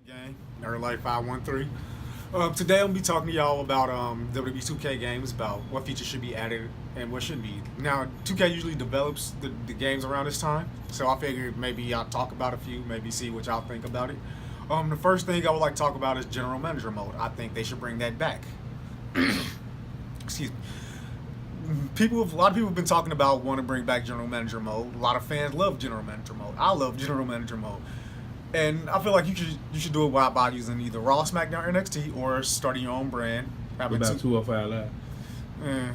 Gang, Nerd Life 513. Today I'm gonna be talking to y'all about WWE 2K games, about what features should be added and what shouldn't be. Now, 2K usually develops the games around this time, so I figured maybe I'll talk about a few, maybe see what y'all think about it. The first thing I would like to talk about is General Manager mode. I think they should bring that back. Excuse me. A lot of people have been talking about wanting to bring back General Manager mode. A lot of fans love General Manager mode. I love General Manager mode. And I feel like you should do it by using either Raw, SmackDown, or NXT, or starting your own brand. What about 205 Live? Eh.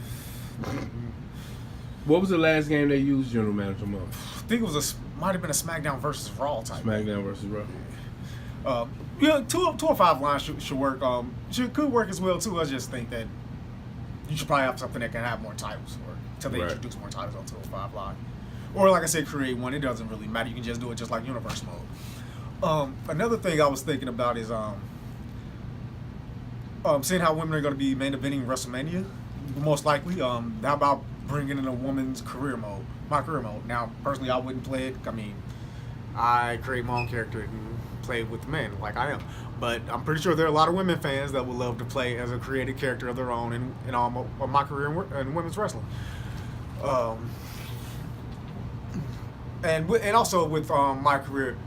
What was the last game they used General Manager mode? I think it was might have been a SmackDown versus Raw type. SmackDown versus Raw. Yeah, 205 line should work. Could work as well too. I just think that you should probably have something that can have more titles until they introduce more titles on 205 Live. Or like I said, create one. It doesn't really matter. You can just do it just like Universe mode. Another thing I was thinking about is seeing how women are going to be main eventing WrestleMania, most likely. How about bringing in a woman's career mode, my career mode? Now, personally, I wouldn't play it. I mean, I create my own character and play with men like I am. But I'm pretty sure there are a lot of women fans that would love to play as a created character of their own in my career in women's wrestling. And also with my career,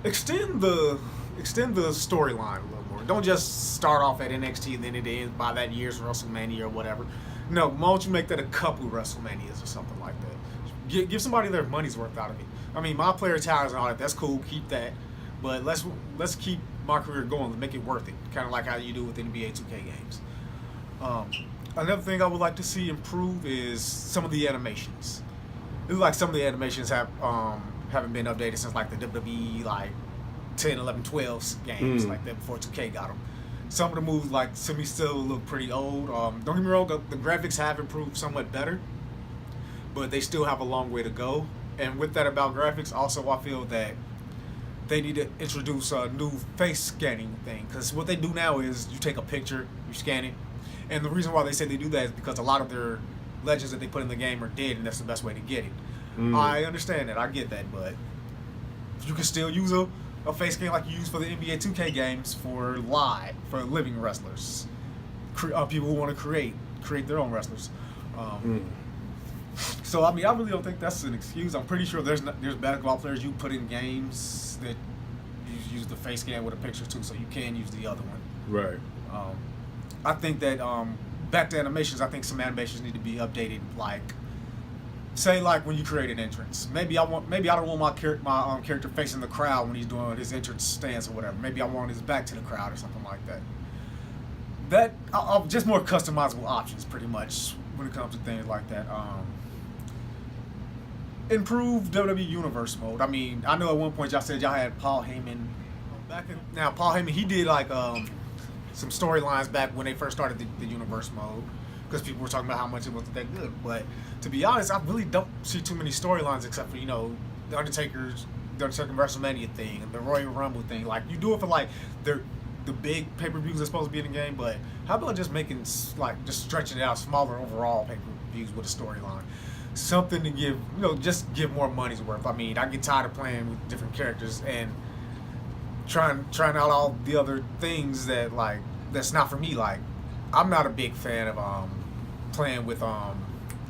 extend the storyline a little more. Don't just start off at NXT and then it ends by that year's WrestleMania or whatever. No, why don't you make that a couple WrestleManias or something like that? Give somebody their money's worth out of it. I mean, my player talents and all that, that's cool, keep that. But let's keep my career going, make it worth it. Kind of like how you do with NBA 2K games. Another thing I would like to see improve is some of the animations. It's like some of the animations haven't been updated since like the WWE like 10, 11, 12 games like that before 2K got them. Some of the moves like to me still look pretty old. Don't get me wrong, the graphics have improved somewhat better, but they still have a long way to go. And with that about graphics, also I feel that they need to introduce a new face scanning thing, because what they do now is you take a picture, you scan it, and the reason why they say they do that is because a lot of their legends that they put in the game are dead, and that's the best way to get it. I understand that, I get that, but you can still use a face scan like you use for the NBA 2K games for living wrestlers, people who want to create their own wrestlers. So I mean, I really don't think that's an excuse. I'm pretty sure there's basketball players you put in games that you use the face scan with a picture too, so you can use the other one. Right. I think that back to animations, I think some animations need to be updated. Like, say, like when you create an entrance, maybe I don't want my character facing the crowd when he's doing his entrance stance or whatever. Maybe I want his back to the crowd or something like that. Just more customizable options, pretty much, when it comes to things like that. Improve WWE Universe mode. I mean, I know at one point y'all said y'all had Paul Heyman. Paul Heyman, he did like some storylines back when they first started the Universe mode, because people were talking about how much it wasn't that good. But to be honest, I really don't see too many storylines except for, the Undertaker WrestleMania thing and the Royal Rumble thing. Like, you do it for like the big pay-per-views that's supposed to be in the game, but how about just just stretching it out, smaller overall pay-per-views with a storyline? Something to give, just give more money's worth. I mean, I get tired of playing with different characters and trying out all the other things that's not for me. Like, I'm not a big fan of playing with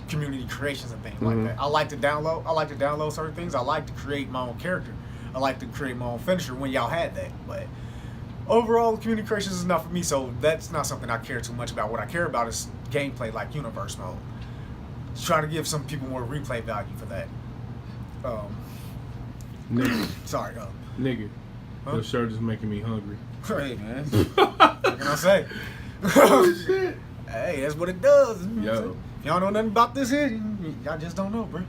community creations and things like that. I like to download certain things. I like to create my own character. I like to create my own finisher when y'all had that. But overall, community creations is not for me, so that's not something I care too much about. What I care about is gameplay, like Universe mode. Try to give some people more replay value for that. Nigga. Sorry, nigga. Your shirt is making me hungry. Hey, man. What can I say? Oh, shit. Hey, that's what it does. Yo. If y'all know nothing about this here, y'all just don't know, bro.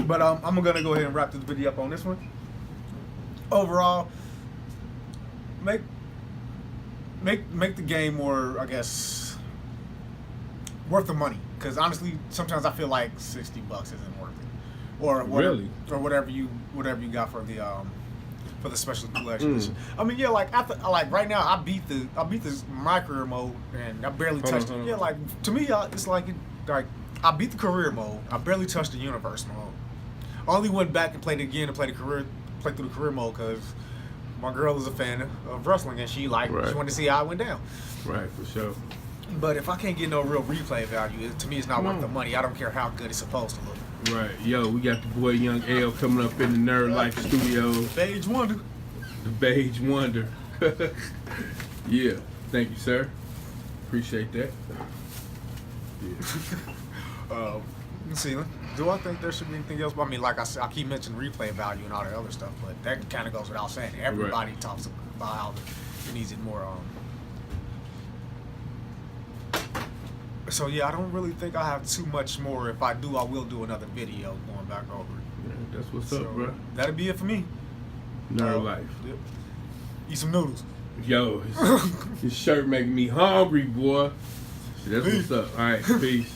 But I'm going to go ahead and wrap this video up on this one. Overall, make the game more, I guess, worth the money, because honestly, sometimes I feel like $60 isn't worth it, or whatever, really, or whatever you got for for the special collection. I mean, yeah, like like right now, I beat this my career mode, and I barely touched it. Yeah, like to me, it's like I beat the career mode. I barely touched the universe mode. I only went back and played it again to play through the career mode because my girl is a fan of wrestling, and she wanted to see how it went down. Right, for sure. But if I can't get no real replay value, to me, it's not worth the money. I don't care how good it's supposed to look. Right. Yo, we got the boy Young L coming up in the Nerd Life Studios. Beige Wonder. The Beige Wonder. Yeah. Thank you, sir. Appreciate that. Yeah. Let's see. Do I think there should be anything else? I mean, like I said, I keep mentioning replay value and all that other stuff, but that kind of goes without saying. Everybody talks about how it needs it more. So yeah, I don't really think I have too much more. If I do, I will do another video going back over it. Yeah, that's what's up, bro. That'll be it for me. Nerd Life. Yep. Eat some noodles. Yo, his shirt making me hungry, boy. That's what's up. All right, peace.